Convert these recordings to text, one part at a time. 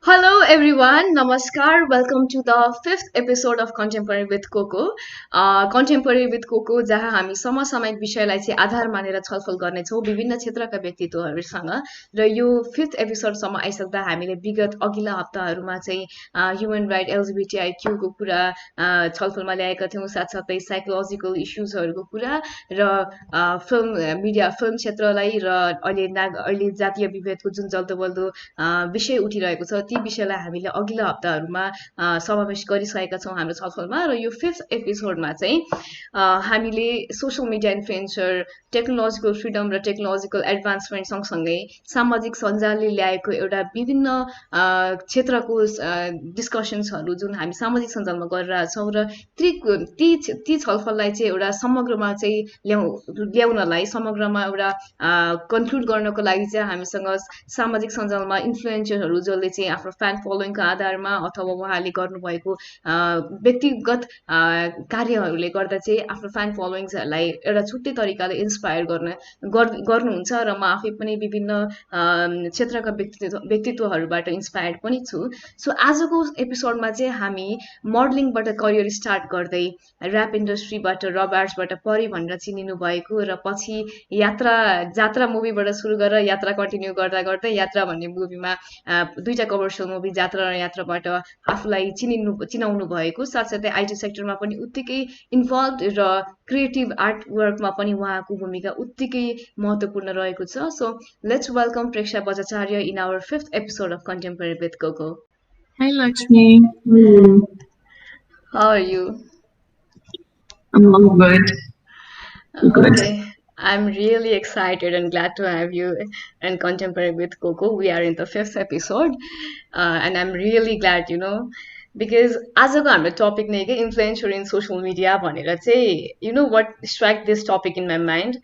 Hello everyone, Namaskar. Welcome to the fifth episode of Contemporary with Coco. Contemporary with Coco जहाँ हामी समसामयिक विषयलाई चाहिँ आधार मानेर छलफल गर्नेछौँ विभिन्न क्षेत्रका व्यक्तित्वहरूसँग र यो फिफ्थ एपिसोडसम्म आइसक्दा हामीले विगत अघिल्ला हप्ताहरूमा चाहिँ ह्युमन राइट एलजिबिटिआइक्यूको कुरा छलफलमा ल्याएका थियौँ साथसाथै साइकोलोजिकल इस्युजहरूको कुरा र फिल्म क्षेत्रलाई र अहिले जातीय विभेदको जुन जल्दोबल्दो विषय उठिरहेको छ ती विषयलाई हामीले अघिल्ला हप्ताहरूमा समावेश गरिसकेका छौँ हाम्रो छलफलमा र यो फिफ्थ एपिसोडमा चाहिँ हामीले social media influencer technological freedom र टेक्नोलोजिकल एडभान्समेन्ट सँगसँगै सामाजिक सञ्जालले ल्याएको एउटा विभिन्न क्षेत्रको डिस्कसन्सहरू जुन हामी सामाजिक सञ्जालमा गरिरहेछौँ र ती छलफललाई चाहिँ एउटा समग्रमा चाहिँ ल्याउनलाई समग्रमा एउटा कन्क्लुड गर्नको लागि चाहिँ हामीसँग सामाजिक सञ्जालमा इन्फ्लुएन्सरहरू जसले चाहिँ आफ्नो फ्यान फलोइङको आधारमा अथवा उहाँले गर्नुभएको व्यक्तिगत कार्यहरूले गर्दा चाहिँ आफ्नो फ्यान फलोइङ्सहरूलाई एउटा छुट्टै तरिकाले इन्सपायर गर्नुहुन्छ र म आफै पनि विभिन्न क्षेत्रका व्यक्तित्वहरूबाट इन्सपायर्ड पनि छु सो आजको एपिसोडमा चाहिँ हामी मोडलिङबाट करियर स्टार्ट गर्दै ऱ्याप इन्डस्ट्रीबाट रबार्ट्सबाट परि भनेर चिनिनु भएको र पछि जात्रा मुभीबाट सुरु गरेर यात्रा कन्टिन्यू गर्दा गर्दै यात्रा भन्ने मुभीमा दुईटा कमर्सियल मुभी जात्रा र यात्राबाट आफूलाई चिनाउनु भएको साथसाथै आइटी सेक्टरमा पनि उत्तिकै इन्भल्भ र क्रिएटिभ आर्ट वर्कमा पनि उहाँको भूमिका उत्तिकै महत्त्वपूर्ण रहेको छ so let's welcome Preksha Bajracharya in our fifth episode of contemporary with Coco Hi Lakshmi. How are you? I'm good. Good. Okay. I'm really excited and glad to have you in Contemporary with Coco. We are in the fifth episode, and I'm really glad, because आजको हाम्रो topic नै के influencer in social media भनेर चाहिँ what struck this topic in my mind.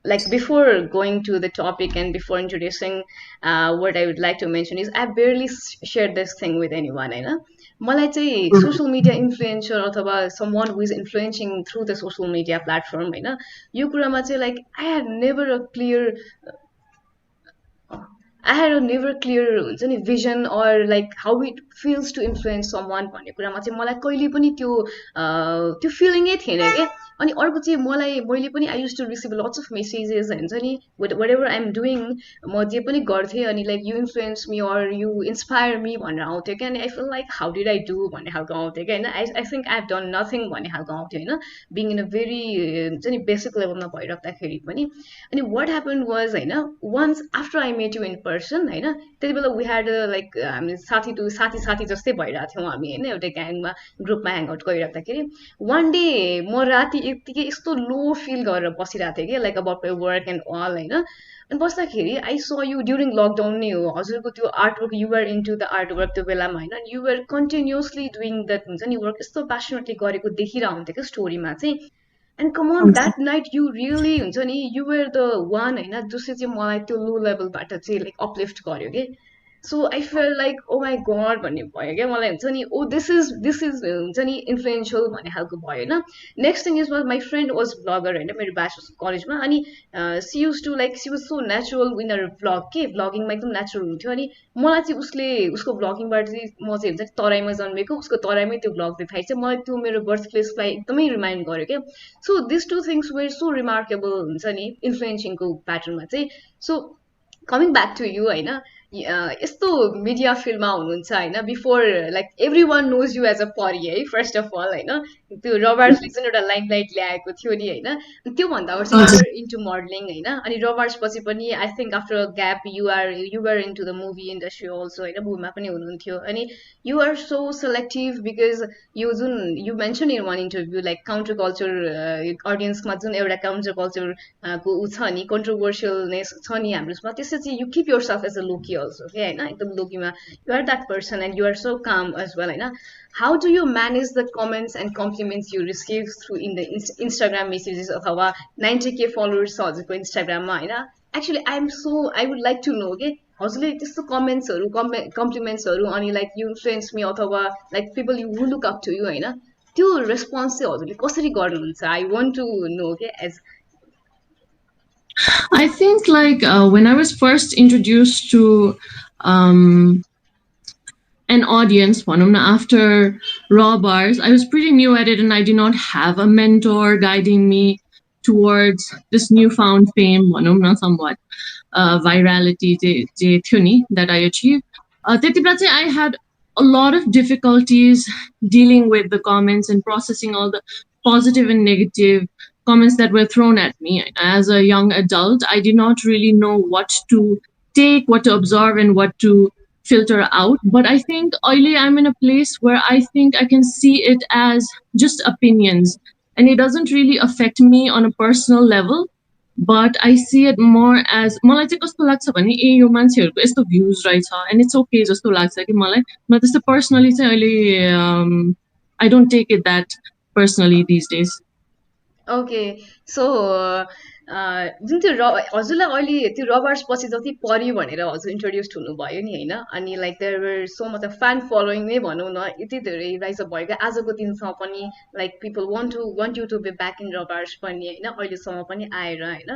Like before going to the topic and before introducing what I would like to mention is I barely shared this thing with anyone, होइन मलाई चाहिँ social media influencer अथवा someone who is influencing through the social media platform होइन यो कुरामा चाहिँ like I had never a clear हुन्छ नि vision or like how it feels to influence someone भन्ने कुरामा चाहिँ मलाई कहिले पनि त्यो फिलिङै थिएन क्या अनि अर्को चाहिँ मैले पनि I use to receive lots of messages हुन्छ नि वाट एभर आइएम डुइङ म जे पनि गर्थेँ अनि like you influence me or you inspire me भनेर आउँथ्यो क्या अनि I feel like how did I do भन्ने खालको आउँथ्यो क्या होइन I think I have done nothing भन्ने खालको आउँथ्यो होइन बिङ इन अ भेरी हुन्छ नि बेसिक लेभलमा भइराख्दाखेरि पनि अनि वाट ह्यापन वाज होइन once after I met you in person होइन त्यति बेला वी ह्याड लाइक हामी साथी जस्तै भइरहेको थियौँ हामी होइन एउटा ग्याङमा ग्रुपमा ह्याङआउट गरिराख्दाखेरि वान डे म राति यत्तिकै यस्तो लो फिल गरेर बसिरहेको थिएँ कि like about my work and all होइन अनि बस्दाखेरि आई स यु ड्युरिङ लकडाउन नै हो हजुरको त्यो artwork you're into the artwork त्यो बेलामा होइन युआर कन्टिन्युसली डुइङ द्याट हुन्छ नि वर्क यस्तो प्यासनेटली गरेको देखिरहेको हुन्थ्यो क्या स्टोरीमा चाहिँ and come on that night you really हुन्छ नि युआर द वान होइन जसले चाहिँ मलाई त्यो लो लेभलबाट चाहिँ लाइक अपलिफ्ट गर्यो कि सो आई फेल लाइक ओ माई गड भन्ने भयो क्या मलाई हुन्छ नि ओ दिस इज हुन्छ नि इन्फ्लुएन्सियल भन्ने खालको भयो होइन next thing is my friend was blogger होइन मेरो ब्याचलर्स कलेजमा अनि she use to like she was so natural winner vlog के भ्लगिङमा एकदम नेचुरल हुन्थ्यो अनि मलाई चाहिँ उसको भ्लगिङबाट चाहिँ म चाहिँ हुन्छ नि तराईमा जन्मेको उसको तराईमै त्यो भ्लग देखाइ चाहिँ मलाई त्यो मेरो बर्थ प्लेसलाई एकदमै रिमाइन्ड गर्यो क्या so this two things were so remarkable हुन्छ नि इन्फ्लुएन्सिङको प्याटर्नमा चाहिँ so coming back to you होइन यस्तो मिडिया फिल्डमा हुनुहुन्छ होइन before like every one knows you as a परी है फर्स्ट अफ अल होइन त्यो रबार्ट्सले चाहिँ एउटा लाइमलाइट ल्याएको थियो नि होइन त्योभन्दा अगाडि चाहिँ युआर इन्टु मोडलिङ होइन अनि रबार्ट्स पछि पनि I think after gap you're into the movie industry also होइन मुभीमा पनि हुनुहुन्थ्यो अनि युआर सो सेलेक्टिभ बिकज यो जुन you mention in one interview like counter culture अडियन्समा जुन एउटा काउन्टर कल्चरको ऊ छ नि कन्ट्रोभर्सियलनेस छ नि हाम्रोमा त्यसै चाहिँ you keep yourself as a Loki also okay होइन एकदम लोकीमा you are that person and you are so calm as well होइन how do you manage the comments and compliments you receive through in the Instagram messages अथवा 90k followers छ हजुरको इन्स्टाग्राममा होइन actually I would like to know okay हजुरले त्यस्तो कमेन्ट्सहरू कम्प्लिमेन्ट्सहरू अनि like you influence me अथवा like people you look up to you होइन त्यो रेस्पोन्स चाहिँ हजुरले कसरी गर्नुहुन्छ आई वान्ट टु नो के as I think like when I was first introduced to um, an audience, after Raw Bars. I was pretty new at it and I did not have a mentor guiding me towards this newfound fame, somewhat virality that I achieved. त्यति बेला चाहिँ I had a lot of difficulties dealing with the comments and processing all the positive and negative comments that were thrown at me. As a young adult, I did not really know what to take, what to observe, and what to filter out. But I think oily, I'm in a place where I think I can see it as just opinions, and it doesn't really affect me on a personal level. But I see it more as मलाई चाहिँ कस्तो लाग्छ भने ए यो मान्छेहरूको यस्तो views रहेछ and it's okay जस्तो लाग्छ कि मलाई म त्यस्तो पर्सनली चाहिँ अहिले I don't take it that personally these days okay so जुन त्यो हजुरलाई अहिले त्यो रबर्स पछि जति पर्यो भनेर हजुर इन्ट्रोड्युस हुनुभयो नि होइन अनि like there were so much fan following नै भनौँ न यति धेरै राइजअप भएको आजको दिनसम्म पनि like people want you to be back in rubbers पनि होइन अहिलेसम्म पनि आएर होइन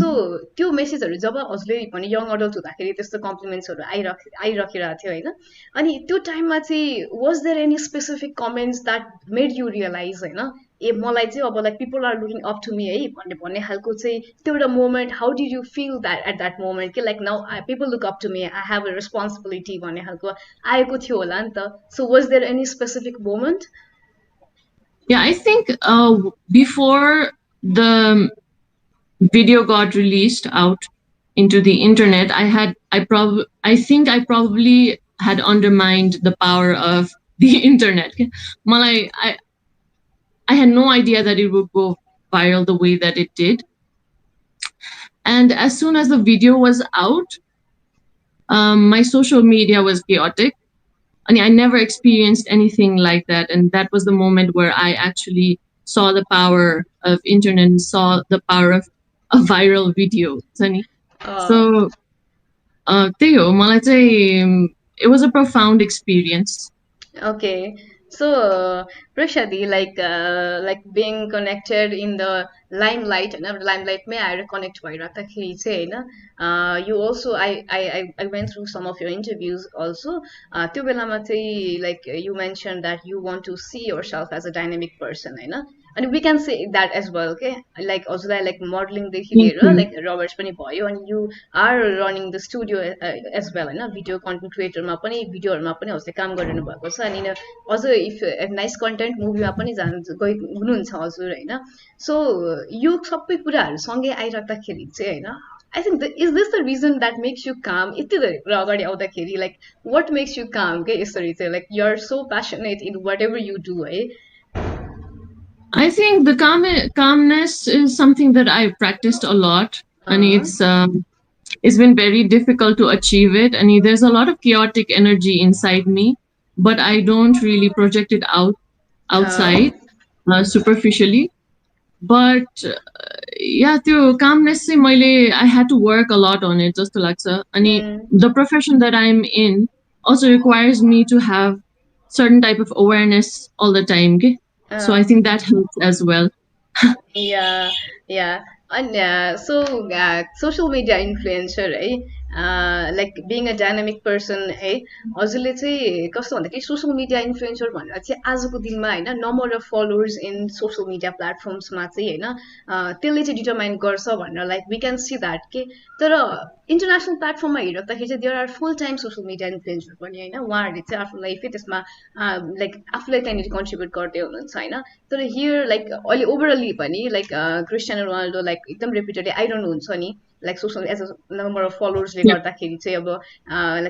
सो त्यो मेसेजहरू जब हजुरले भने यङ अडल्ट हुँदाखेरि त्यस्तो कम्प्लिमेन्ट्सहरू आइराखिरहेको थियो होइन अनि त्यो टाइममा चाहिँ was there any specific comments that made you realise होइन ए मलाई चाहिँ अब like people are looking up to me है भन्ने भन्ने खालको चाहिँ त्यो एउटा moment how did you feel that at that moment कि like now people look up to me I have a responsibility भन्ने खालको आएको थियो होला नि त so was there any specific moment Yeah, I think before the video got released out into the internet, I think I probably had undermined the power of the internet. Malai, I had no idea that it would go viral the way that it did. And as soon as the video was out, my social media was chaotic. I never experienced anything like that. And that was the moment where I actually saw the power of internet and saw the power of a viral video. So, Theo, it was a profound experience. Okay, so Prashadi, like being connected in the limelight, and limelight may I connect by Ratakhi say, you also I went through some of your interviews also. त्यो बेलामा चाहिँ like you mentioned that you want to see yourself as a dynamic person, होइन? And we can say that as well, okay? Like also like modeling देखि लिएर like Roberts पनि भयो and you are running the studio as well होइन video content क्रिएटरमा पनि भिडियोहरूमा पनि हजुरले काम गरिरहनु भएको छ अनि अझ इफ नाइस कन्टेन्ट मुभीमा पनि हुनुहुन्छ हजुर होइन सो यो सबै कुराहरू सँगै आइराख्दाखेरि चाहिँ होइन I think is this the region that makes you काम यति धेरै कुरा अगाडि आउँदाखेरि लाइक वाट मेक्स यु काम के यसरी चाहिँ like you are so passionate in whatever you do है I think the calmness is something that I've practiced a lot, and it's been very difficult to achieve it. And there's a lot of chaotic energy inside me, but I don't really project it outside superficially. But yeah, त्यो calmness चाहिँ I had to work a lot on it just to लाग्छ. अनि the profession that I'm in also requires me to have certain type of awareness all the time. Okay? So I think that helps as well. Yeah, yeah. And so social media influencer है like being a dynamic person है हजुरले चाहिँ कस्तो भन्दाखेरि social media influencer भनेर चाहिँ आजको दिनमा होइन number of followers in social media प्लेटफर्म्समा चाहिँ होइन त्यसले चाहिँ डिटरमाइन गर्छ भनेर like we can see that के तर इन्टरनेसनल प्लेटफर्ममा हेर्दाखेरि चाहिँ there are full time social media influencer पनि होइन उहाँहरूले चाहिँ आफ्नो लाइफै त्यसमा लाइक आफूलाई त्यहाँनिर कन्ट्रिब्युट गर्दै हुनुहुन्छ होइन तर हियर लाइक अहिले ओभरअली पनि लाइक क्रिस्टियानो रोनाल्डो लाइक एकदम रेप्युटेड आइरहनुहुन्छ नि like social as a number of फलोवर्सले गर्दाखेरि चाहिँ अब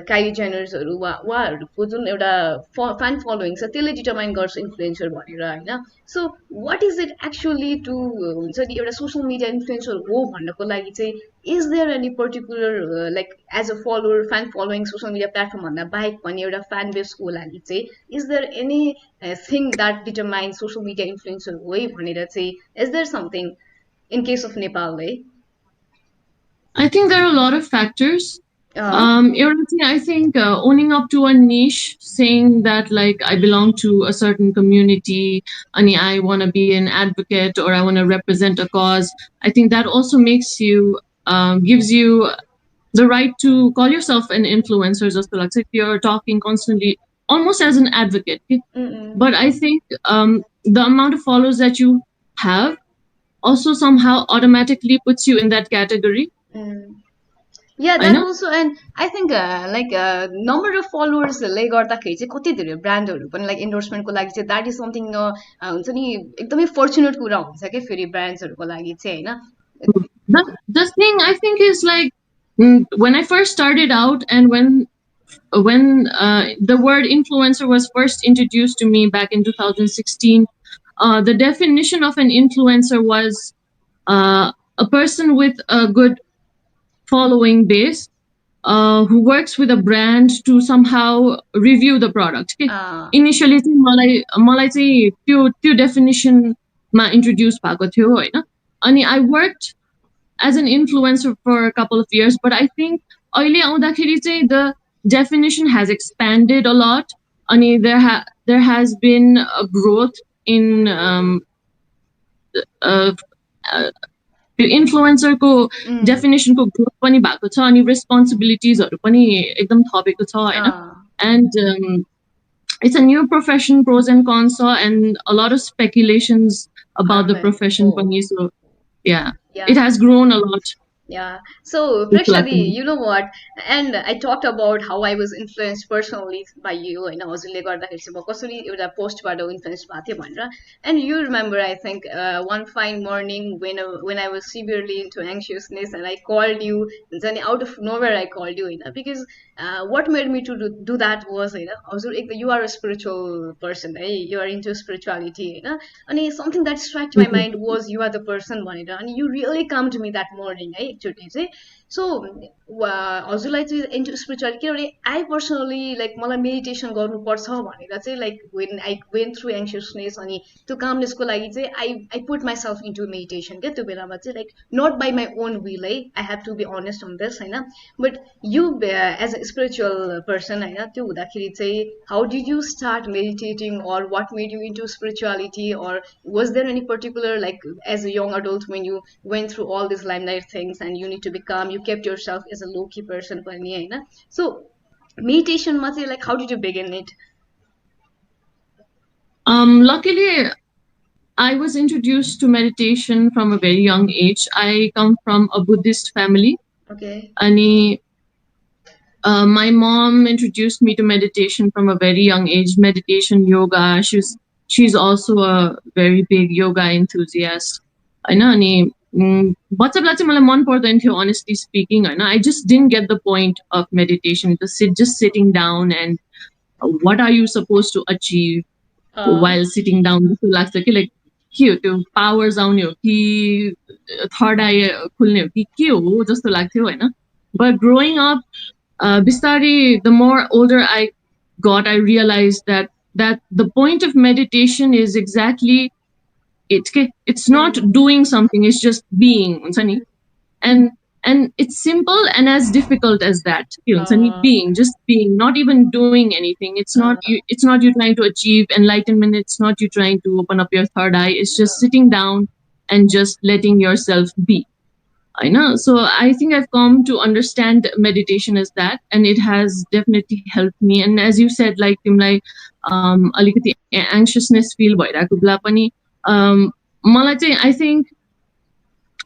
काइली जेनर्सहरू उहाँहरूको जुन एउटा फ्यान फलोइङ छ त्यसले डिटरमाइन गर्छ इन्फ्लुएन्सर भनेर होइन so what is it actually to हुन्छ नि एउटा सोसल मिडिया इन्फ्लुएन्सर हो भन्नको लागि चाहिँ is there any particular like as a follower fan following social media प्लेटफर्मभन्दा बाहेक पनि एउटा फ्यान बेसको लागि चाहिँ is there any thing that determine social media influencer हो है भनेर चाहिँ is there something in case of Nepal है I think there are a lot of factors. I think owning up to a niche, saying that like I belong to a certain community, and I want to be an advocate or I want to represent a cause. I think that also makes you gives you the right to call yourself an influencer, just like if you're talking constantly, almost as an advocate. Okay? Mm-mm. But I think the amount of followers that you have also somehow automatically puts you in that category. Mm. Yeah, I that know. also, and I think like number of followers ले गर्दाखेरि चाहिँ कति धेरै ब्रान्डहरू पनि like इन्डोर्समेन्टको लागि चाहिँ that is something हुन्छ नि एकदमै फर्चुनेट कुरा हुन्छ क्या फेरि ब्रान्ड्सहरूको लागि चाहिँ होइन. The thing I think is like when I first started out, and when the word influencer was first introduced to me back in 2016, the definition of an influencer was a person with a good following base, who works with a brand to somehow review the product. Okay? Initially चाहिँ मलाई चाहिँ त्यो definitionमा introduce भएको थियो होइन. अनि I worked as an influencer for a couple of years, but I think अहिले आउँदाखेरि चाहिँ the definition has expanded a lot. अनि there has been a growth in uh, त्यो इन्फ्लुएन्सरको डेफिनेसनको ग्रोथ पनि भएको छ अनि रेस्पोन्सिबिलिटिजहरू पनि एकदम थपेको छ होइन. End it's a new profession, pros and cons, and a lot of speculations about the profession. So yeah, it has grown a lot. Yeah. So, Prechya, you know what? And I talked about how I was influenced personally by you. होइन हजुरले गर्दाखेरि चाहिँ म कसरी एउटा पोस्टबाट influence भएको थिएँ भनेर. And you remember, I think, one fine morning when I was severely into anxiousness and I called you, हुन्छ नि out of nowhere I called you होइन, because what made me to do that was होइन हजुर you are a spiritual person है, you are into spirituality होइन, अनि something that struck my mind was you are the person भनेर, अनि you really come to me that morning है एकचोटि चाहिँ. सो हजुरलाई चाहिँ इन्टु स्पिरिचुअलिटी किनभने आई पर्सनली लाइक मलाई मेडिटेसन गर्नुपर्छ भनेर चाहिँ like when I went through anxiousness अनि त्यो कामनेसको लागि चाहिँ I put myself into meditation क्या त्यो बेलामा चाहिँ like not by my own will है, I have to be honest on this होइन. But you as a spiritual person होइन त्यो हुँदाखेरि चाहिँ how did you start meditating or what made you into spirituality or was there any particular like as a young adult when you went through all these limelight things and you need to be calm, you kept yourself as a low-key person पनि होइन. So meditationमा चाहिँ like how did you begin it? Luckily I was introduced to meditation from a very young age. I come from a Buddhist family. Okay. अनि my mom introduced me to meditation from a very young age. Meditation, yoga. She's also a very big yoga enthusiast. होइन अनि बच्चालाई चाहिँ मलाई मन पर्दैन थियो honestly speaking होइन. I just didn't get the point of meditation. Just sitting down and what are you supposed to achieve while sitting down जस्तो लाग्छ कि लाइक के हो त्यो पावर्स आउने हो कि थर्ड आई खुल्ने हो कि के हो जस्तो लाग्थ्यो होइन. बट ग्रोइङ अप बिस्तारै the more older I got, I realized that the point of meditation is exactly it's not doing something, it's just being हुन्छ नि. And it's simple and as difficult as that. Just being, not even doing anything. It's not you trying to achieve enlightenment. It's not you trying to open up your third eye. It's just sitting down and just letting yourself be. I know. So I think I've come to understand meditation as that, and it has definitely helped me. And as you said, like तिमीलाई अलिकति anxiousness feel भइरहेको बेला पनि मलाई चाहिँ I think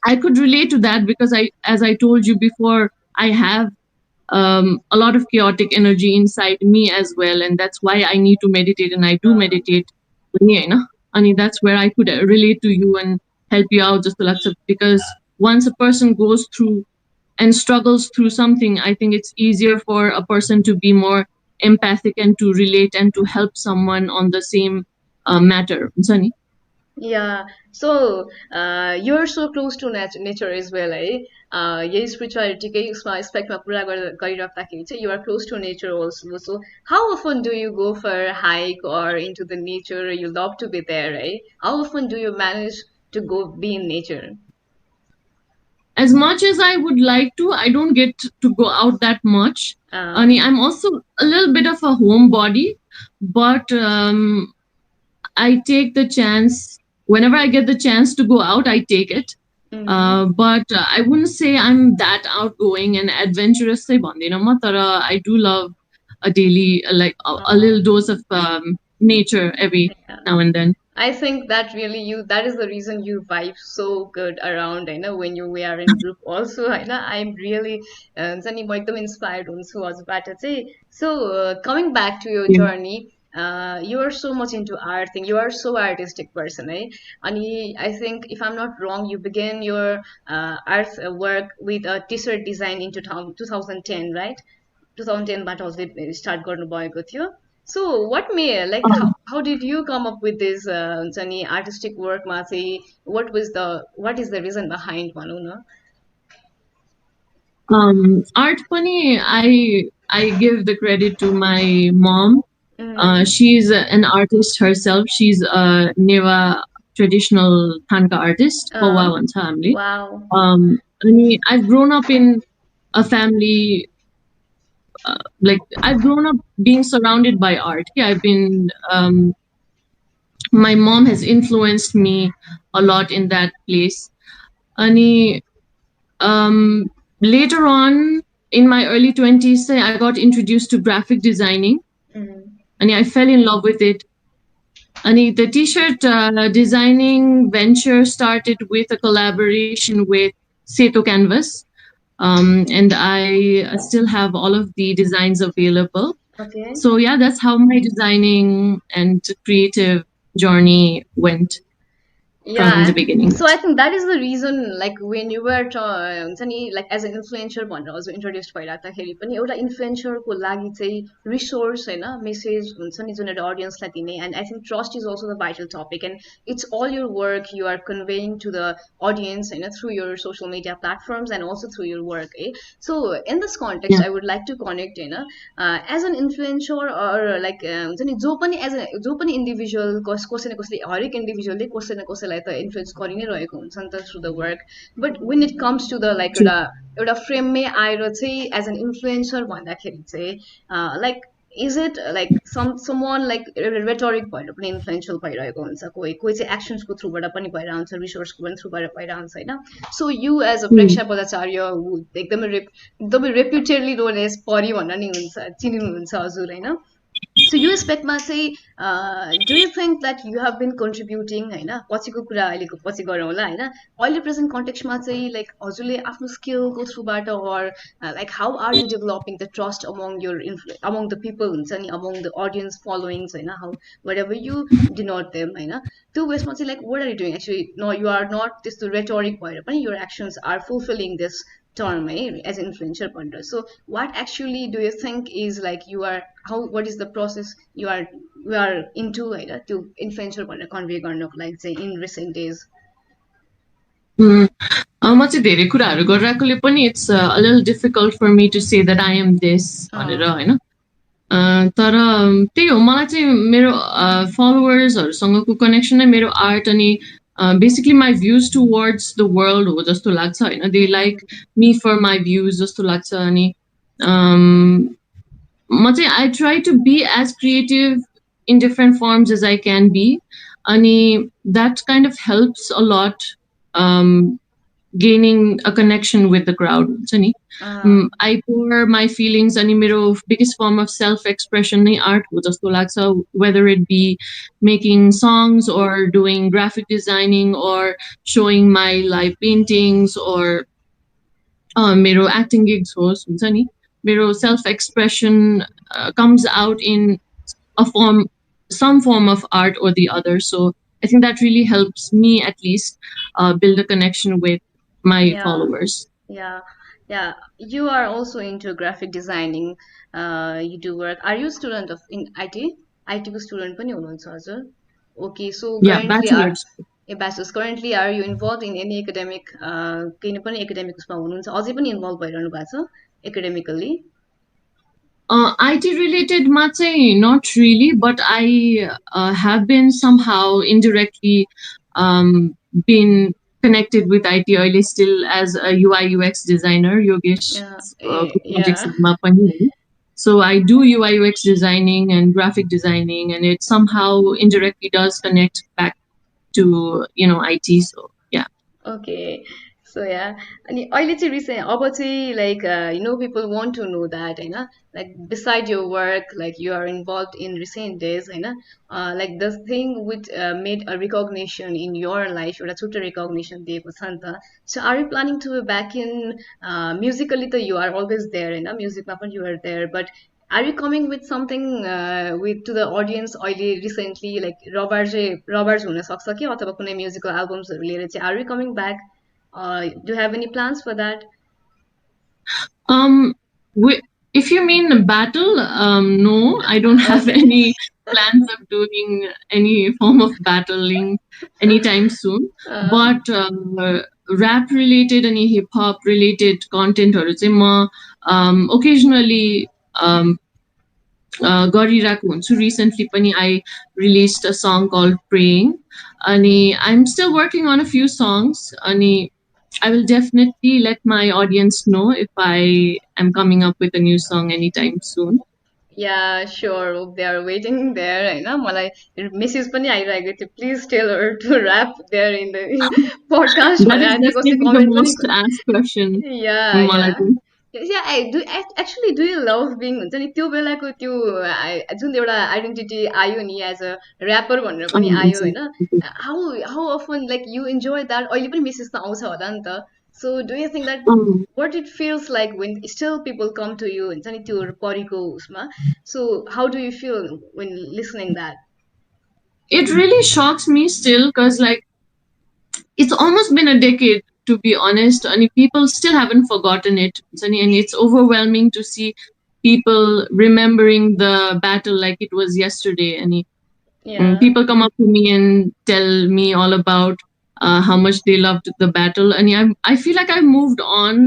I could relate to that because as I told you before, I have a lot of chaotic energy inside me as well, and that's why I need to meditate, and I do meditate. And that's where I could relate to you and help you out just like because once a person goes through and struggles through something, I think it's easier for a person to be more empathic and to relate and to help someone on the same matter. Sunny. Yeah, so you're so close to nature as well है. यही स्पिरिचुअलिटीकै उसमा एस्पेक्टमा कुरा गरिराख्दाखेरि चाहिँ you are close to nature also. So how often do you go for a hike or into the nature? You love to be there, right? How often do you manage to go be in nature? As much as I would like to, I don't get to go out that much. I'm also a little bit of a homebody, but I take the chance whenever I get the chance to go out. I take it, Mm-hmm. But I wouldn't say I'm that outgoing and adventurous. Say भन्दिनँ म, तर I do love a daily, a Uh, little dose of nature every yeah. now and then. I think that really that is the reason you vibe so good around, I know, when we are in group also, I know, I'm really हुन्छ नि म एकदम inspired हुन्छु हजुरबाट चाहिँ. So coming back to your Yeah. journey, you are so much into art thing, you are so artistic person, eh? अनि I think if I'm not wrong, you began your art work with a t-shirt design in 2010, right? 2010 बाट हजुरले start गर्नुभएको थियो. So what may like Um, how did you come up with this हुन्छ नि artistic workमा चाहिँ what is the reason behind भनौँ न. art pani, I give the credit to my mom. Mhm. She's an artist herself. She's a Neva traditional Thanka artist. Pawa Uh, भन्छ हामीले. wow. अनि I've grown up in a family, like I've grown up being surrounded by art. Yeah, my mom has influenced me a lot in that place. And later on in my early 20s, I got introduced to graphic designing Mhm. and I fell in love with it. And the t-shirt designing venture started with a collaboration with Seto Canvas. And I still have all of the designs available. Okay. So yeah, that's how my designing and creative journey went from the Yeah, beginning. so I think that is the reason like when you were हुन्छ नि like as an influencer भनेर हजुर introduce भइराख्दाखेरि पनि एउटा इन्फ्लुएन्सरको लागि चाहिँ resource होइन message हुन्छ नि जुन एउटा अडियन्सलाई दिने end I think trust is also the vital topic and it's all your work you are conveying to the audience through your social media platforms and also through your work, eh? So in this context Yeah. I would like to connect as an influencer or like हुन्छ नि जो पनि individual कसै न कसैले हरेक इन्डिभिजुअलले कसै न कसैलाई त इन्फ्लुएन्स गरि नै रहेको हुन्छ नि त through the work. But when it comes to the like True. एउटा फ्रेममै आएर चाहिँ एज एन इन्फ्लुएन्सर भन्दाखेरि चाहिँ like is it like someone like rhetoric भएर पनि इन्फ्लुएन्सियल भइरहेको हुन्छ, कोही कोही चाहिँ एक्सन्सको थ्रुबाट पनि भइरहेको हुन्छ, रिसोर्सको पनि थ्रुबाट भइरहेको हुन्छ होइन. सो यु एज अ Hmm. प्रेक्षा बजाचार्य एकदमै रेप्युटेडली नोन एज परी भनेर नि हुन्छ चिनिनुहुन्छ हजुर होइन. सो यो एस्पेक्टमा चाहिँ do you think that you have been contributing होइन, पछिको कुरा अहिलेको पछि गरौँ होला होइन, अहिले प्रेजेन्ट कन्टेक्स्टमा चाहिँ लाइक हजुरले आफ्नो स्किलको थ्रुबाट or like how are you developing the trust among among the people हुन्छ नि, अमङ द अडियन्स फलोइङ्स होइन, how whatever you denote them होइन, त्यो वेसमा चाहिँ like what are you doing actually, you are not त्यस्तो rhetoric भएर पनि your actions are fulfilling this term, as an influencer pointer. So what actually do you think is like you are how what is the process you are into to influencer pointer convey गर्नको लागि चाहिँ in recent days? Mm. म चाहिँ धेरै कुराहरू गरिरहेकोले पनि it's a little difficult for me to say that I am this भनेर होइन. तर त्यही हो, मलाई चाहिँ मेरो फलोवर्सहरूसँगको कनेक्सन नै मेरो आर्ट अनि basically my views towards the world हो जस्तो लाग्छ होइन. They like me for my views जस्तो लाग्छ. अनि म चाहिँ I try to be as creative in different forms as I can be. अनि that kind of helps a lot gaining a connection with the crowd हुन्छ नि. I pour my feelings अनि मेरो biggest form of self expression नै art हो जस्तो लाग्छ, whether it be making songs or doing graphic designing or showing my live paintings or मेरो acting gigs होस् हुन्छ नि. मेरो self expression comes out in a form, some form of art or the other. So I think that really helps me at least build a connection with my Yeah, followers. yeah, yeah. You are also into graphic designing. You do work. Are you a student of in IT? IT को student पनि हुनुहुन्छ हजुर? Okay, so Yeah, currently are bachelor's. A bachelor's, currently are you involved in any academic केही पनि academic उसमा हुनुहुन्छ, अझै पनि इन्भल्भ भइरहनु भएको छ academically? IT related ma चाहिँ not really, but I have been somehow indirectly been connected with IT early still as a UI UX designer. Yogesh Yeah, projects yeah. ma pani हो. So I do UI UX designing and graphic designing, and it somehow indirectly does connect back to IT. So yeah. Okay. So yeah, अनि अहिले चाहिँ recent अब चाहिँ like people want to know that होइन like beside your work like you are involved in recent days होइन like the thing which made a recognition in your life एउटा छुट्टै recognition दिएको छ नि त. So are you planning to be back in musically त you are always there होइन musicमा पनि you are there but are you coming with something with to the audience अहिले recently like रबार्ज हुन सक्छ कि अथवा कुनै म्युजिकल एल्बम्सहरू लिएर चाहिँ are you coming back? Do you have any plans for that? Um, if you mean battle, no, I don't have Okay. any plans of doing any form of battling anytime soon. Uh, But rap related and hip hop related content or occasionally गरिरहेको हुन्छु recently पनि I released a song called Praying अनि I'm still working on a few songs अनि I will definitely let my audience know if I am coming up with a new song anytime soon. yeah, sure. They are waiting there. होइन मलाई message पनि आइरहेको थियो please tell her to rap there in the podcast That भनेर is अनि कसले definitely the comment पनि most asked question. या या मलाई चाहिँ। yeah, I do actually do you love being हुन्छ नि त्यो बेलाको त्यो जुन एउटा आइडेन्टिटी आयो नि एज अ ऱ्यापर भनेर पनि आयो हुन्छ, होइन हुन्छ। How often like you enjoy that अहिले पनि मेसेज त आउँछ होला नि त so do you think that what it feels like when still people come to you हुन्छ नि त्यो परीको उसमा so how do you feel when listening that? It really shocks me still because like it's almost been a decade to be honest and people still haven't forgotten it Sunny, and it's overwhelming to see people remembering the battle like it was yesterday and Yeah. people come up to me and tell me all about how much they loved the battle and I feel like I've moved on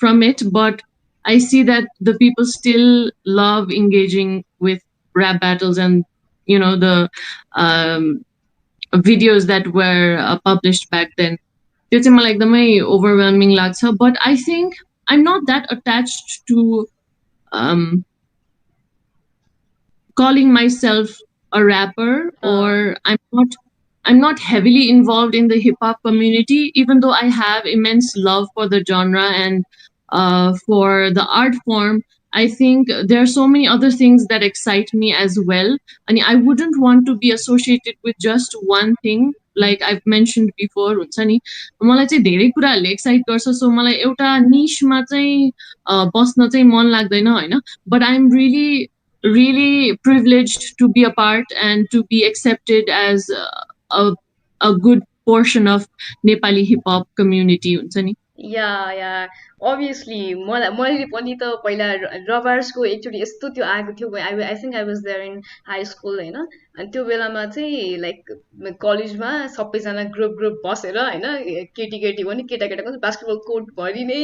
from it but I see that the people still love engaging with rap battles and the um, videos that were published back then त्यो चाहिँ मलाई एकदमै overwhelming लाग्छ but I think I'm not that attached to um, calling myself a rapper or I'm not heavily involved in the hip hop community even though I have immense love for the genre and for the art form. I think there are so many other things that excite me as well and I wouldn't want to be associated with just one thing like I've mentioned before हुन्छ नि मलाई चाहिँ धेरै कुराहरूले excite गर्छ सो मलाई एउटा निशमा चाहिँ बस्न चाहिँ मन लाग्दैन होइन but I'm really privileged to be a part and to be accepted as a, a good portion of Nepali hip hop community हुन्छ नि या या अभियसली मलाई मैले पनि त पहिला रबार्सको एकचोटि यस्तो त्यो आएको थियो I I think I was there in high school होइन अनि त्यो बेलामा चाहिँ लाइक कलेजमा सबैजना ग्रुप ग्रुप बसेर होइन केटी केटी पनि केटा केटाको बास्केटबल कोर्टभरि नै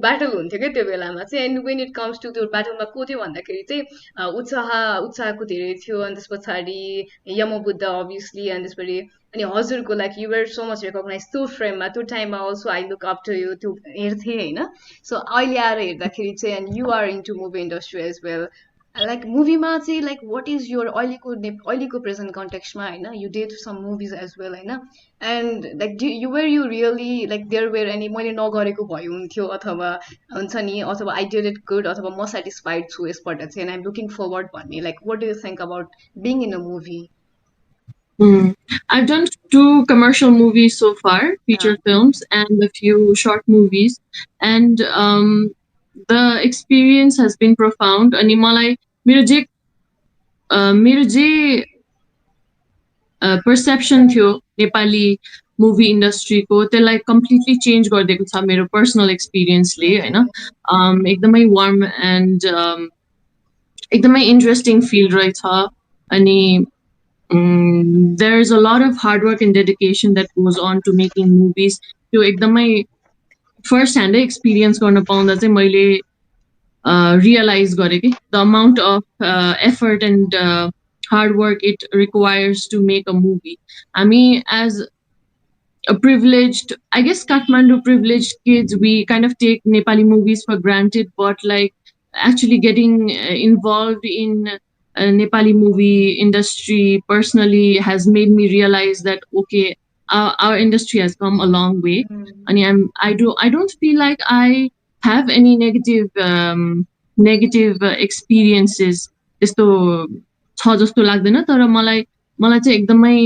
ब्याटल हुन्थ्यो क्या त्यो बेलामा चाहिँ and when it comes to त्यो ब्याटलमा को थियो भन्दाखेरि चाहिँ उत्साहको धेरै थियो अनि त्यस पछाडि यमबुद्ध अभियसली अनि त्यसपछि अनि हजुरको like you were so much recognise त्यो फ्रेममा त्यो टाइममा also I look up to you त्यो हेर्थेँ होइन सो अहिले आएर हेर्दाखेरि चाहिँ and you are into movie industry as well like मुभीमा चाहिँ लाइक वाट इज योर अहिलेको प्रेजेन्ट कन्टेक्स्टमा होइन you did some movies as well होइन and like you really like there were any मैले नगरेको भए हुन्थ्यो अथवा हुन्छ नि अथवा आई डिड इट गुड अथवा म सेटिस्फाइड छु यसपल्ट चाहिँ एन्ड आइम लुकिङ फरवर्ड भन्ने like what do you think about being in a movie? Mm. I've done 2 commercial movies so far, feature films, and a few short movies. And the experience has been profound. अनि मलाई मेरो जे perception थियो Nepali movie इन्डस्ट्रीको त्यसलाई completely change गरिदिएको छ मेरो personal एक्सपिरियन्सले होइन एकदमै वार्म एन्ड एकदमै इन्ट्रेस्टिङ फिल्ड रहेछ अनि there's a lot of hard work and dedication that goes on to making movies त्यो एकदमै फर्स्ट ह्यान्डै एक्सपिरियन्स गर्न पाउँदा चाहिँ मैले रियलाइज गरेँ कि the amount of effort end hard work it requires to make a movie. I mean, as a privileged, I guess Kathmandu privileged kids, we kind of take Nepali movies for granted, but like actually getting involved in Nepali movie industry personally has made me realize that okay, our industry has come a long way. Mm. And I don't feel like I have any negative experiences त्यस्तो छ जस्तो लाग्दैन तर मलाई मलाई चाहिँ एकदमै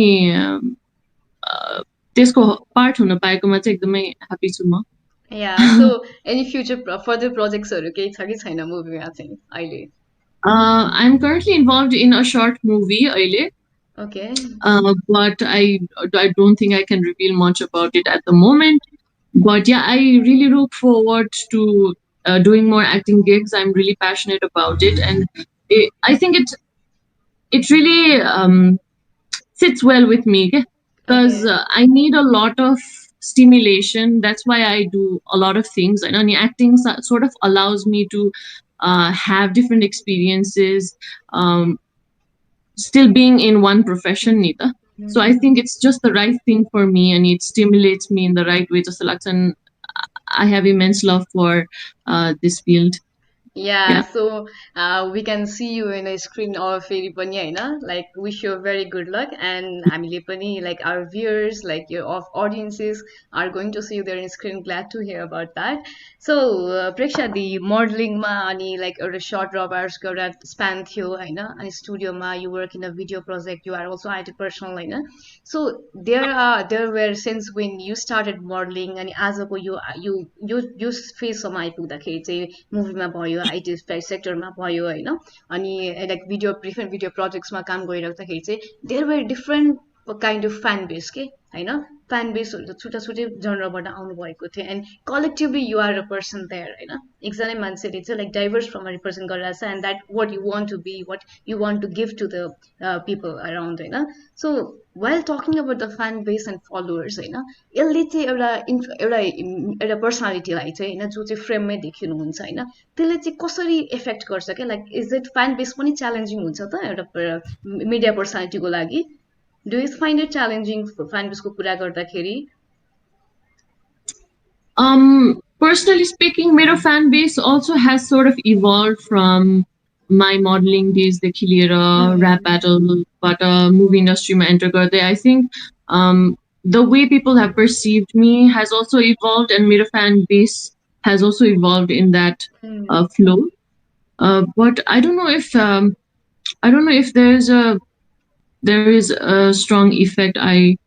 अ, त्यसको पार्ट हुन पाएकोमा चाहिँ एकदमै ह्याप्पी छु म Yeah, so any future further projectsहरू केही छ कि छैन मुभीमा चाहिँ अहिले? I'm currently involved in a short movie अहिले Okay. but I don't think I can reveal much about it at the moment. But yeah, I really look forward to doing more acting gigs. I'm really passionate about it, and I think it really sits well with me because Okay. I need a lot of stimulation. That's why I do a lot of things, and acting sort of allows me to have different experiences. Um, Still being in one profession neither. So I Mhm. think it's just the right thing for me and it stimulates me in the right way to select and I have immense love for this field. Yeah, Yeah. so we can see you in a screen or फेरि पनि होइन like wish you very good luck and हामीले पनि like our viewers like your of audiences are going to see you there in screen glad to hear about that. So Preksha the modeling मा अनि like एउटा short robbers को एउटा span थियो होइन अनि स्टुडियोमा you work in a video project you are also IT personal होइन so there were since when you started modeling अनि आजको यो फेजसम्म आइपुग्दाखेरि चाहिँ मुभीमा भयो आइटी सेक्टरमा भयो होइन अनि लाइक भिडियो डिफ्रेन्ट भिडियो प्रोजेक्ट्समा काम गरिराख्दाखेरि चाहिँ there were different kind of fan base के होइन फ्यान बेसहरू त छुट्टा छुट्टै जनरबाट आउनुभएको थियो and collectively you're a person there होइन एकजनै मान्छेले चाहिँ लाइक डाइभर्स फ्रममा रिप्रेजेन्ट गरिरहेको छ and that what you want to be what you want to give to the people around होइन so while talking about the fan base and followers होइन यसले चाहिँ एउटा पर्सनालिटीलाई चाहिँ होइन जो चाहिँ फ्रेममै देखिनुहुन्छ होइन त्यसले चाहिँ कसरी इफेक्ट गर्छ क्या like is it fan base पनि च्यालेन्जिङ हुन्छ त एउटा मिडिया पर्सनालिटीको लागि do you find it challenging fan बेसको कुरा गर्दाखेरि Personally speaking, Mero fan base also has sort of evolved from my modeling days, the Kilira rap battle, but movie industry ma enter garde. I think the way people have perceived me has also evolved, and Mero fan base has also evolved in that flow. But I don't know if there is a strong effect. I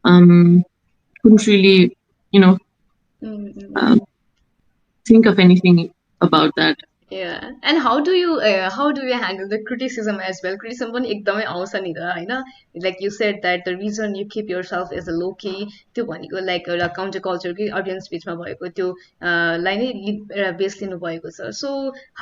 couldn't really you know uh, think of anything about that. Yeah. And how do you handle the criticism as well? Criticism पनि एकदमै आउँछ नि त होइन like you said that the reason you keep yourself as a low key त्यो भनेको like एउटा counter कल्चरकै audience बिचमा भएको त्यो लाई नै एउटा बेस लिनु भएको छ so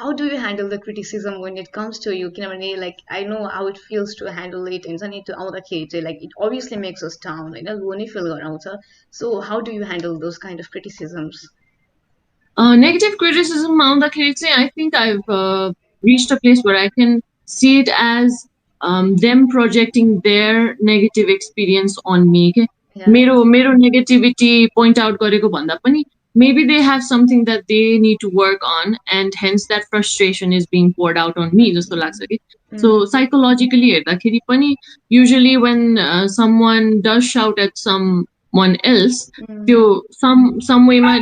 how do you handle the criticism when it comes to you किनभने like I know how it feels to handle it हुन्छ नि त्यो आउँदाखेरि चाहिँ like it obviously makes us down होइन लो नै फिल गराउँछ so how do you handle those kind of criticisms? Negative criticism आउँदाखेरि चाहिँ I think I've reached a place where I can see it as them projecting their negative experience on me. के Yeah. मेरो negativity point out गरेको भन्दा पनि maybe they have something that they need to work on and hence that frustration is being poured out on me जस्तो लाग्छ कि so psychologically हेर्दाखेरि पनि usually when someone does shout at someone else त्यो some way मा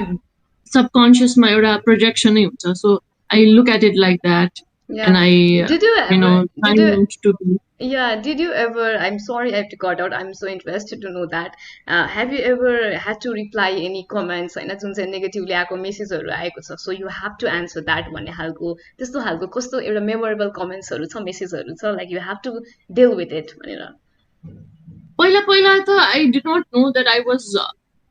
subconsciousमा एउटा projection नै हुन्छ so I look at it like that Yeah. and I Did you ever, try did you, not to be yeah, did you ever, I'm sorry I have to cut out, I'm so interested to know that. Have you ever had to reply any comments होइन जुन चाहिँ negatively आएको मेसेजहरू आएको छ so you have to answer that भन्ने खालको त्यस्तो खालको कस्तो एउटा मेमोरेबल कमेन्ट्सहरू छ मेसेजहरू छ like you have to deal with it भनेर पहिला पहिला त I did not know that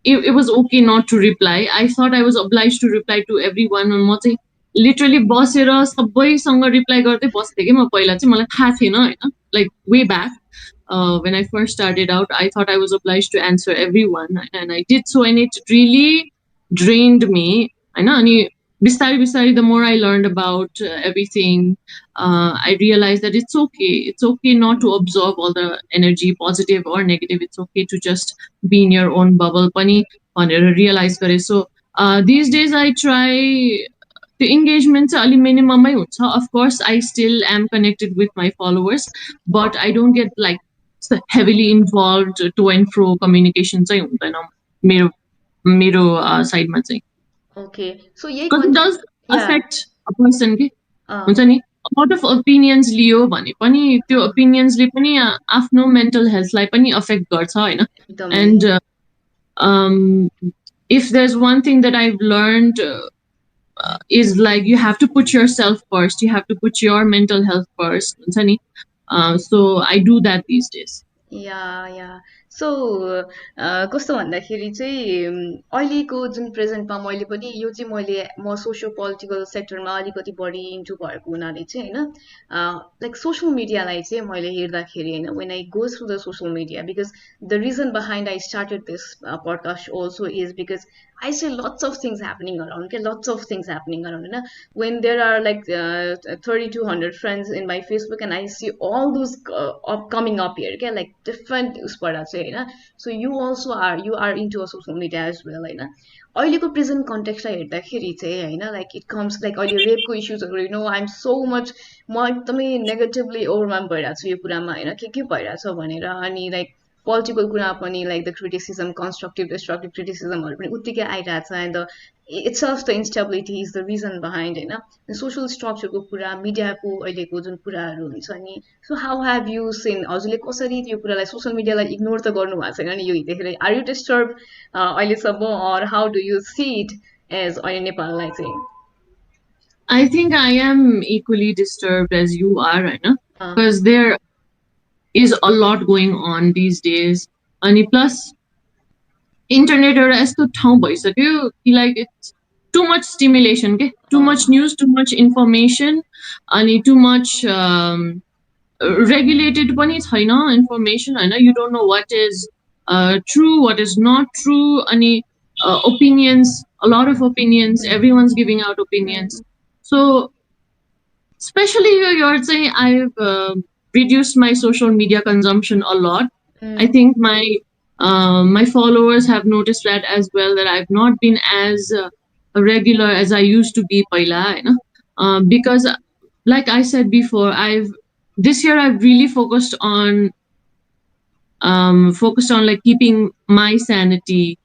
it was okay not to reply. I thought I was obliged to reply to everyone. म चाहिँ लिटरली बसेर सबैसँग रिप्लाई गर्दै बस्थेँ कि म पहिला चाहिँ मलाई थाहा थिएन होइन like way back when I first started out, I thought I was obliged to answer everyone, and I did so, and it really drained me. I know, and bistari bistari, the more I learned about everything, I realized that it's okay. It's okay not to absorb all the energy, positive or negative. It's okay to just be in your own bubble. Pani, realize करे. So these days I try the engagement चाहिँ अलि minimum हुन्छ. Of course, I still am connected with my followers, but I don't get like heavily involved to and fro communication चाहिँ हुँदैन मेरो मेरो साइडमा चाहिँ ओके सो यही because it does या affect a person के अँ हुन्छ नि a lot of opinions लियो भने पनि त्यो अँ opinionsले पनि आफ्नो mental healthलाई पनि affect गर्छ होइन एकदमै and um, if there's one thing that I've learned is like you have to put yourself first. You have to put your mental health first. हुन्छ नि? So I do that these days. या या सो कस्तो भन्दाखेरि चाहिँ अहिलेको जुन प्रेजेन्टमा मैले पनि यो चाहिँ म सोसियो पोलिटिकल सेक्टरमा अलिकति बढी इन्टु भएको हुनाले चाहिँ होइन लाइक सोसियल मिडियालाई चाहिँ मैले हेर्दाखेरि होइन when I go through the social media because the reason behind I started this podcast also is because I see lots of things happening around, okay? Lots of things happening around. You know? When there are like 3,200 friends in my Facebook, and I see all those coming up here, okay? Like different uspada चाहिँ होइन so you are into a social media as well होइन अहिलेको present कन्टेक्स्टलाई हेर्दाखेरि चाहिँ होइन like it comes like अहिले रेपको इस्युजहरू you know I am so much म एकदमै नेगेटिभली ओभरवेल्म भइरहेको छु यो कुरामा होइन के भइरहेछ भनेर अनि लाइक पोलिटिकल कुरा पनि like the criticism constructive destructive क्रिटिसिजमहरू पनि उत्तिकै आइरहेछ and the it's of the instability is the reason behind होइन सोसियल स्ट्रक्चरको कुरा मिडियाको अहिलेको जुन कुराहरू हुन्छ नि सो हाउ हेभ यु सिन हजुरले कसरी यो कुरालाई सोसियल मिडियालाई इग्नोर त गर्नु भएको छैन नि यो हिँड्दाखेरि आर यु डिस्टर्ब अहिलेसम्म or how do you see it as अहिले नेपाललाई चाहिँ I think I am equally disturbed as you are, right? Uh Because there is a lot going on these days. And plus, internet एउटा यस्तो ठाउँ भइसक्यो कि like it's too much stimulation के too much अँ news, too much information, अनि too much regulated पनि छैन information होइन you don't know what is true, what is not true, अनि opinions, a lot of opinions, everyone's giving out opinions. So especially here, you're saying I've reduced my social media consumption a lot. I think my followers have noticed that as well. That I've not been as regular as I used to be, paila, you know? Because like I said before, I've this year I've really focused on like keeping my sanity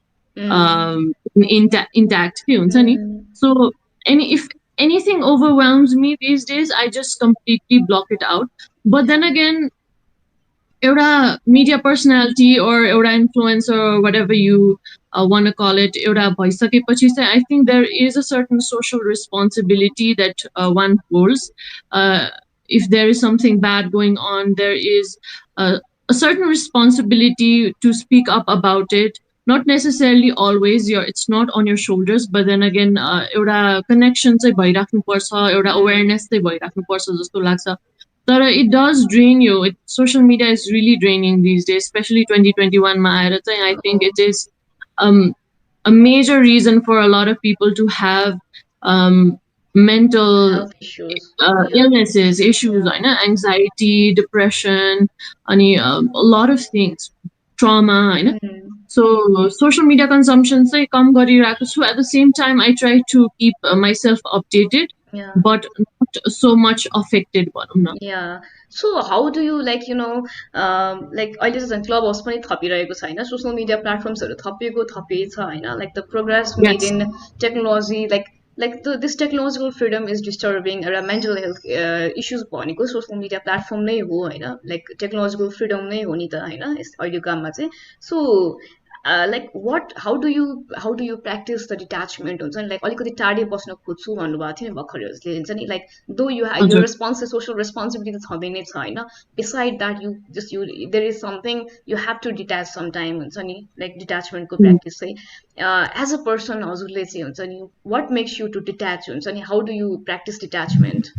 intact के हुन्छ नि so if anything overwhelms me these days I just completely block it out but then again एउटा media personality or एउटा influencer or whatever you want to call it एउटा भइसकेपछि चाहिँ I think there is a certain social responsibility that one holds if there is something bad going on there is a certain responsibility to speak up about it not necessarily always it's not on your shoulders but then again एउटा connection चाहिँ भइराख्नुपर्छ एउटा awareness चाहिँ भइराख्नुपर्छ जस्तो लाग्छ तर it does drain you social media is really draining these days especially 2021 मा आएर चाहिँ I think it is um, a major reason for a lot of people to have mental health issues illnesses, issues, yeah anxiety, depression, अनि a lot of things, trauma, होइन So social media consumption चाहिँ कम गरिरहेको छु at the same time I try to keep myself updated yeah but not so much affected भनौँ न Yeah. So how do you like like अहिले चाहिँ झन् club house पनि थपिरहेको छ होइन सोसियल मिडिया प्लेटफर्म्सहरू थपिएको थपिएको छ होइन like the progress made yes in technology like this technological freedom is disturbing एउटा mental health issues भनेको सोसियल मिडिया प्लेटफर्म नै हो होइन लाइक टेक्नोलोजिकल फ्रिडम नै हो नि त होइन अहिलेको काममा चाहिँ so like what how do you practice the detachment हुन्छ नि लाइक अलिकति टाढी बस्न खोज्छु भन्नुभएको थियो नि भर्खरै हुन्छ नि लाइक दो यो यो हजुर सोसियल रेस्पोन्सिबिलिटी त छँदै नै छ होइन beside that you just you there is something you have to detach some time हुन्छ नि लाइक डिट्याचमेन्टको प्र्याक्टिस चाहिँ एज अ पर्सन हजुरले चाहिँ हुन्छ नि what makes you to detach हुन्छ नि how do you practice detachment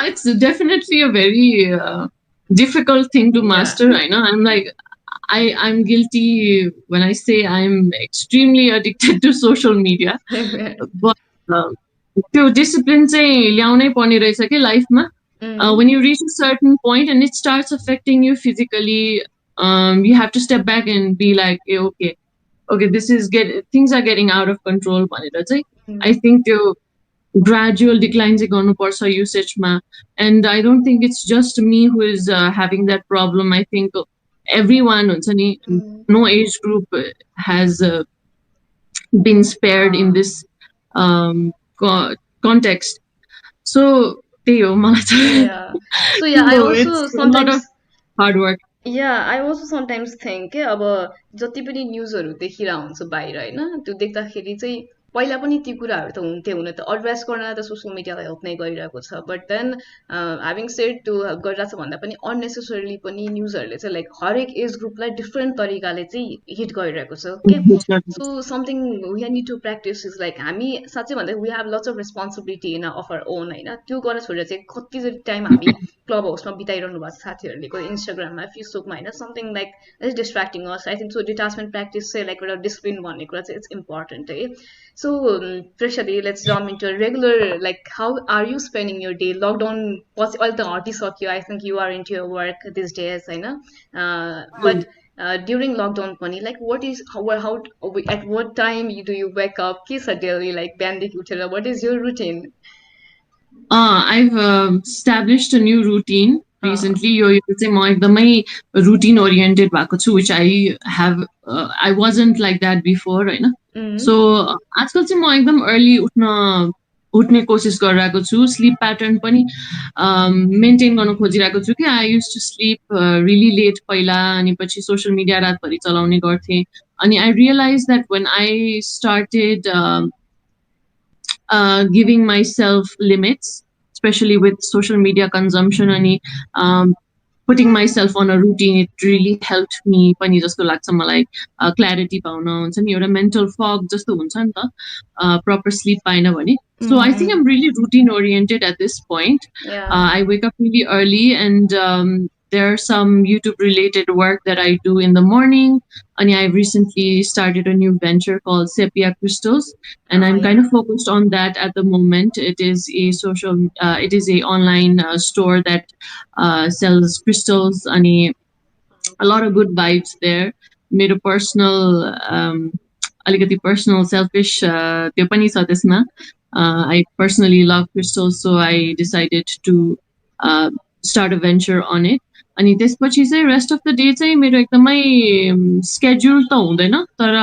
it's definitely a very difficult thing to या master. I know. I'm like, I'm guilty when I say I'm extremely addicted to social media. But त्यो discipline चाहिँ ल्याउनै पर्ने रहेछ कि लाइफमा when you reach a certain point and it starts affecting you physically you have to step back and be like okay this is things are getting out of control भनेर चाहिँ I think त्यो gradual decline चाहिँ गर्नुपर्छ युसेजमा. And I don't think it's just me who is having that problem. I think everyone हुन्छ नि, Mm. no age group has been spared in Uh, this context. So त्यही हो मलाई चाहिँ. yeah. So yeah, I So it's also a lot of sometimes hard work. I also sometimes think के अब जति पनि न्युजहरू देखिरहेको हुन्छ बाहिर होइन त्यो देख्दाखेरि चाहिँ पहिला पनि ती कुराहरू त हुन्थ्यो हुन त एड्रेस गर्न त सोसियल मिडियालाई हेल्प नै गरिरहेको छ बट देन ह्याभिङ सेड त्यो हेल्प गरिरहेको छ भन्दा पनि अननेसेसरीली पनि न्युजहरूले चाहिँ लाइक हरेक एज ग्रुपलाई डिफ्रेन्ट तरिकाले चाहिँ हिट गरिरहेको छ के so something we need to practise is like हामी साँच्चै भन्दा we have lots of responsibility in of our own होइन त्यो गर्न छोडेर चाहिँ कति टाइम हामी क्लब हाउसमा बिताइरहनु भएको छ साथीहरूले कोही इन्स्टाग्राममा फेसबुकमा होइन something like is distracting us I think so detachment practice चाहिँ लाइक एउटा डिसिप्लिन भन्ने कुरा चाहिँ इट्स इम्पोर्टेन्ट है सो प्रेक्षादी let's jump into regular like how are you spending your day lockdown पछि अहिले त हटिसक्यो I think you are into your work this days होइन but during lockdown pani like what is how at what time do you wake up ke छ daily like बिहानदेखि उठेर what is your routine I've established a new routine uh, recently. यो चाहिँ म एकदमै routine oriented भएको छु, which I wasn't like that before, होइन. mm, So आजकल चाहिँ म एकदम early उठ्ने कोसिस गरिरहेको छु. Sleep pattern पनि maintain गर्न खोजिरहेको छु कि I used to sleep really late पहिला, अनि पछि social media रातभरि चलाउने गर्थेँ. अनि I realized that when I started giving myself limits, especially with social media consumption, and putting myself on a routine, it really helped me. Pani jasto लाग्छ मलाई clarity pound हुन्छ नि, एउटा mental fog जस्तो हुन्छ नि त proper sleep पाएन भने. So I think mm, I'm really routine oriented at this point. yeah I wake up really early, and there's some YouTube related work that I do in the morning. And I recently started a new venture called Sepia Crystals, and I'm kind yeah of focused on that at the moment. It is a online store that sells crystals, and a lot of good vibes there. Made a अलिकति personal selfish त्यो पनि छ त्यसमा. I personally love crystals, so I decided to uh, start a venture on it. अनि त्यसपछि चाहिँ rest of the day चाहिँ मेरो एकदमै schedule त हुँदैन, तर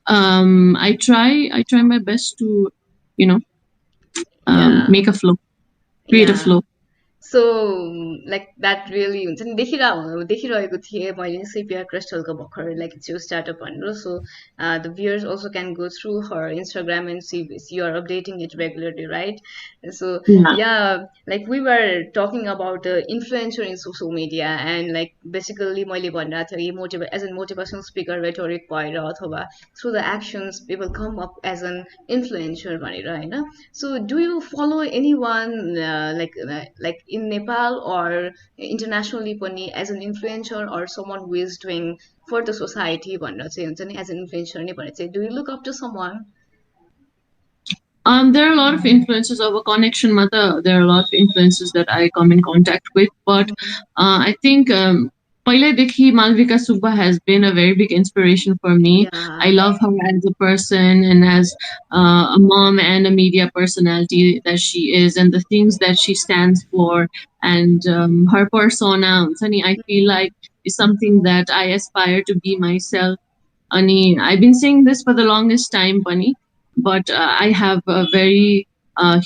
I try my best to, you know, yeah make a flow, create a yeah flow. So like that really हुन्छ नि देखिरहेको थिएँ मैले सिपिआर क्रिस्टलको भर्खर लाइक त्यो स्टार्टअप भनेर so the viewers also can go through her Instagram and see if you are updating it regularly, right? So Yeah. yeah, like we were talking about the influencer in social media and like basically मैले भनिरहेको थिएँ as a motivational speaker rhetoric भएर अथवा through the actions people come up as an influencer भनेर होइन. So do you follow anyone like in Nepal or internationally पनि as an influencer or someone who is doing for the society भनेर चाहिँ हुन्छ नि as an influencer नै भनेर चाहिँ do you look up to someone? There are a lot of influences of a connection mother. There are a lot of influences that I come in contact with, but I think Dekhi Malvika Subba has been a very big inspiration for me. Yeah. I love her as a person and as a mom and a media personality that she is, and the things that she stands for, and her persona. Sunny, I feel like is something that I aspire to be myself. Ani, I've been saying this for the longest time, Bunny, but I have a very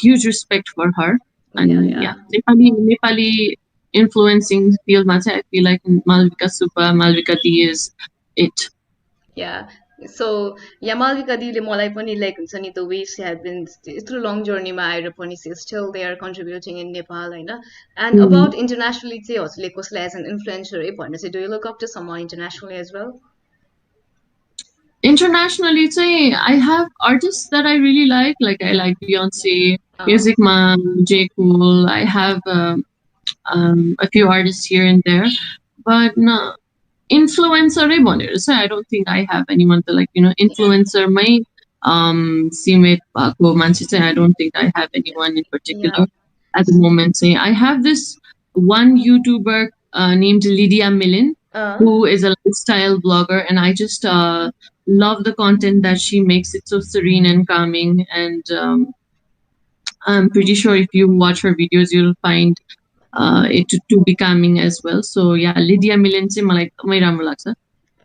huge respect for her. Yeah, And yeah, yeah. Nepali influencing field, I feel like Malvika Supa, Malvika D is it. Yeah. So yeah, Malvika दिदीले मलाई पनि like हुन्छ नि the way she have been यत्रो long journey मा आएर पनि she is still there contributing in Nepal होइन. And Mhm. about internationally चाहिँ हजुरले कसलाई as an influencer है भन्ने चाहिँ do you look up to someone internationally as well? Internationally, I have artists that I really like. Like I like Beyonce, Uh, Music Man, J. Cole. I have a few artists here and there, but no, influencer भनेर चाहिँ I don't think I have anyone to, like, yeah, influencer मै सीमित भएको मान्छे चाहिँ I don't think I have anyone in yeah. particular at the moment. Say I have this one YouTuber named Lydia Millen, Uh, who is a lifestyle blogger, and I just love the content that she makes. It so serene and calming, and I'm pretty sure if you watch her videos, you'll find it to be calming as well. So yeah, Lydia Millen चाहिँ मलाई एकदमै राम्रो लाग्छ.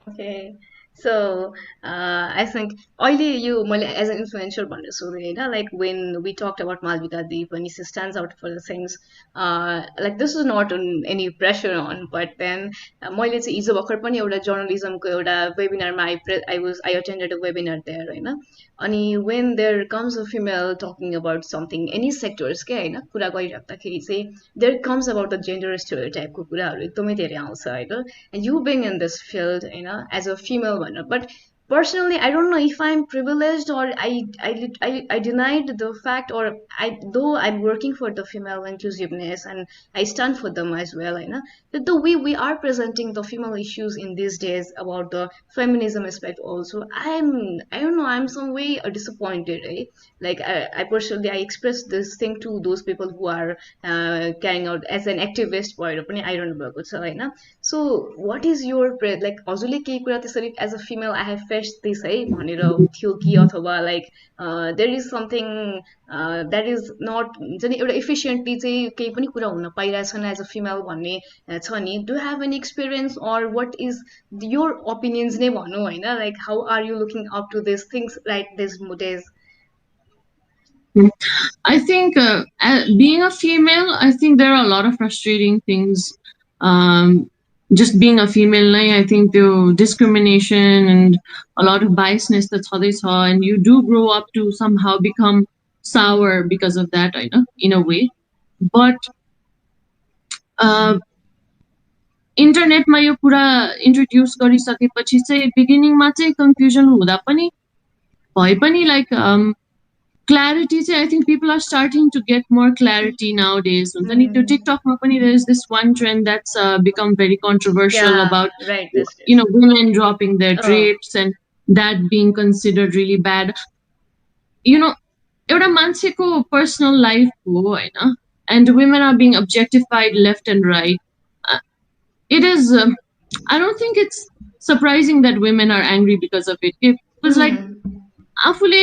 Okay. So I think अहिले यो मैले as an influencer भनेर सोधेँ होइन like when we talked about Malvika Deep अनि she stands out for the things like this is not any pressure on but then मैले चाहिँ हिजो भर्खर पनि एउटा जर्नलिजमको एउटा वेबिनारमा I attended a webinar there होइन अनि when there comes a female talking about something any sectors क्या होइन कुरा गरिराख्दाखेरि चाहिँ there comes about the gender स्टेरियो टाइपको कुराहरू एकदमै धेरै आउँछ होइन and you being in this field, you know, as a female one. But personally, I don't know if I'm privileged or I denied the fact or though I'm working for the female inclusiveness and I stand for them as well, you know, that the way we are presenting the female issues in these days about the feminism aspect also, I don't know, I'm some way disappointed, eh? Like I personally, I express this thing to those people who are carrying out as an activist point of I don't know about so right now. So what is your like हजुरले केही कुरा त्यसरी as a female I have faced this है भनेर थियो कि अथवा like there is something that is not हुन्छ नि एउटा efficiently चाहिँ केही पनि कुरा हुन पाइरहेको छैन as a female भन्ने छ नि do you have any experience or what is your opinions नै भनौँ होइन like how are you looking up to these things right these days. I think being a female, I think there are a lot of frustrating things. Just being a female, I think the discrimination and a lot of biasness that's how they saw, and you do grow up to somehow become sour because of that, I know, in a way. But इन्टरनेटमा यो कुरा introduce गरिसकेपछि चाहिँ बिगिनिङमा चाहिँ confusion हुँदा पनि भए पनि like clarity चाहिँ I think people are starting to get more clarity nowadays. हुन्छ नि त्यो टिकटकमा पनि there is this one trend that's become very controversial Yeah, about right, you know women dropping their drapes and that being considered really bad. You know, एउटा मान्छेको personal life हो होइन and women are being objectified left and right. It is I don't think it's surprising that women are angry because of it. It was like आफूले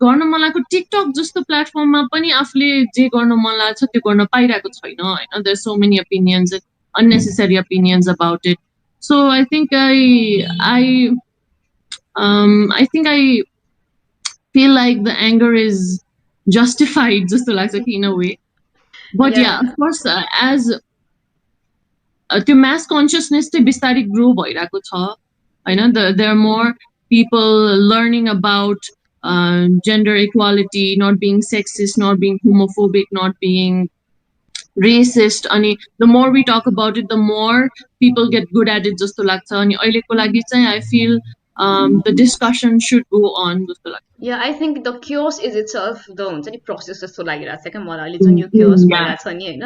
गर्न मन लागेको TikTok जस्तो प्लेटफर्ममा पनि आफूले जे गर्न मन लाग्छ त्यो गर्न पाइरहेको छैन होइन there so many opinions unnecessary opinions about it. So I think I think I feel like the anger is justified जस्तो लाग्छ कि in a way. But yeah, of course as त्यो mass consciousness चाहिँ बिस्तारै grow भइरहेको छ होइन there are more people learning about gender equality, not being sexist, not being homophobic, not being racist. अनि the more we talk about it, the more people get good at it जस्तो लाग्छ अनि अहिलेको लागि चाहिँ I feel the discussion should go on जस्तो लाग्छ. Yeah, I think the chaos is itself the हुन्छ नि प्रोसेस जस्तो लागिरहेको छ क्या मलाई अहिले जुन यो chaos भइरहेको छ नि होइन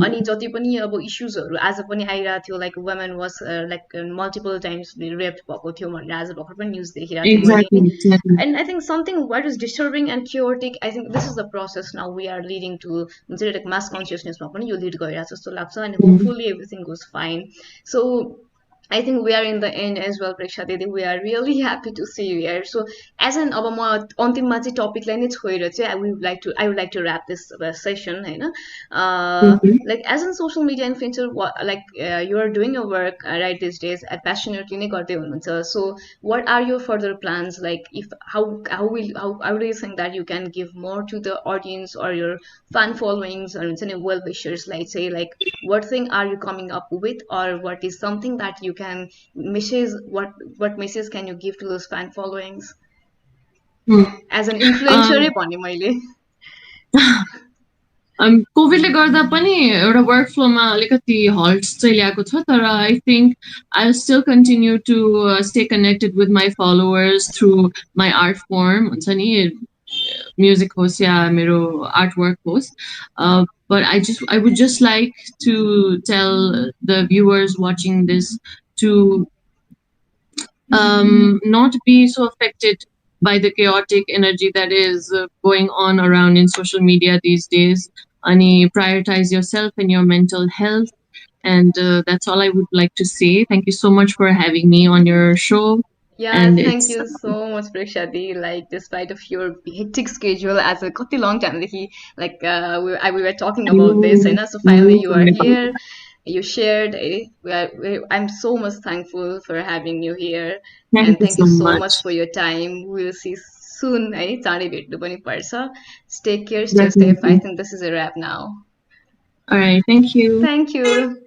अनि जति पनि अब इस्युजहरू आज पनि आइरहेको थियो like women was like multiple times raped भएको थियो भनेर आज भर्खर पनि न्युज देखिरहेको थियो मैले and I think something what is disturbing and chaotic I think this is the process now we are leading to हुन्छ नि लाइक मास कन्सियसनेसमा पनि यो लिड गरिरहेको जस्तो लाग्छ अनि hopefully everything goes fine so I think we are in the end as well, Preksha Didi. We are really happy to see you here. So, as an अब म अन्तिममा चाहिँ टपिकलाई नै छोडेर चाहिँ I would like to wrap this session, होइन like as an social media influencer, like you are doing your work right these days, passionately नै गर्दै हुनुहुन्छ. So, what are your further plans? Like, if how do you think that you can give more to the audience or your fan followings or well wishers? Like, say, like what thing are you coming up with, or what is something that you can message what message can you give to those fan followings as an influencer भन्ने मैले कोभिडले गर्दा पनि एउटा work फ्लोमा अलिकति हल्ट्स चाहिँ ल्याएको छ तर I think I still continue to stay connected with my followers through my art form हुन्छ नि म्युजिक होस् या मेरो आर्ट वर्क होस् but I would just like to tell the viewers watching this to not be so affected by the chaotic energy that is going on around in social media these days. And prioritize yourself and your mental health. And that's all I would like to say. Thank you so much for having me on your show. Yeah, and thank it's you so much, Prekshadi. Like, despite of your hectic schedule, as a कति long time देखि, like we were talking about this, and so finally you are here. You shared. I'm so much thankful for having you here, thank and you thank so you so much much. for your time. We'll see soon. है चाँडै भेट्नु पनि पर्छ. Stay care, stay safe. I Definitely. think this is a wrap now. All right, thank you. Thank you.